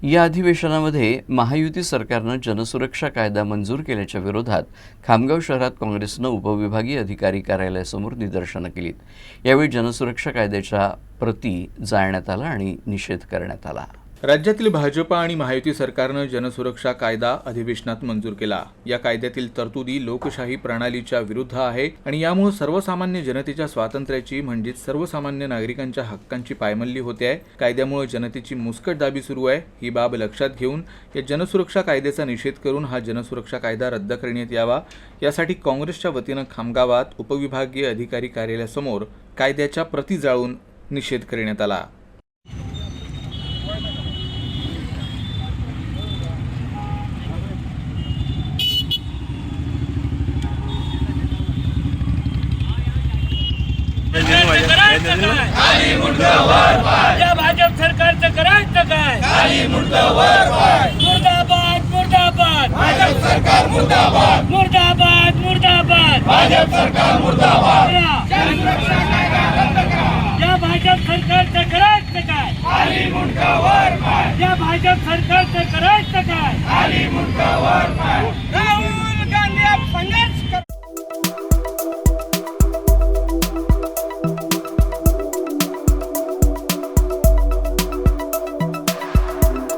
या अधिवेशनामध्ये महायुती सरकारनं जनसुरक्षा कायदा मंजूर केल्याच्या विरोधात खामगाव शहरात काँग्रेसनं उपविभागीय अधिकारी कार्यालयासमोर निदर्शनं केलीत। यावेळी जनसुरक्षा कायद्याच्या प्रती जाळण्यात आला आणि निषेध करण्यात आला। राज्यातील भाजपा आणि महायुती सरकारनं जनसुरक्षा कायदा अधिवेशनात मंजूर केला। या कायद्यातील तरतुदी लोकशाही प्रणालीच्या विरुद्ध आहे आणि यामुळे सर्वसामान्य जनतेच्या स्वातंत्र्याची म्हणजेच सर्वसामान्य नागरिकांच्या हक्कांची पायमल्ली होते आहे। कायद्यामुळे जनतेची मुस्कटदाबी सुरू आहे। ही बाब लक्षात घेऊन या जनसुरक्षा कायद्याचा निषेध करून हा जनसुरक्षा कायदा रद्द करण्यात यावा यासाठी काँग्रेसच्या वतीनं खामगावात उपविभागीय अधिकारी कार्यालयासमोर कायद्याच्या प्रती जाळून निषेध करण्यात आला। या भाजप सरकारचं करायचं काय? मुर्दाबाद मुर्दाबाद भाजप सरकार मुर्दाबाद मुर्दाबाद मुर्दाबाद भाजप सरकार मुर्दाबाद। या भाजप सरकारचं करायचं काय? या भाजप सरकारचं करायचं काय?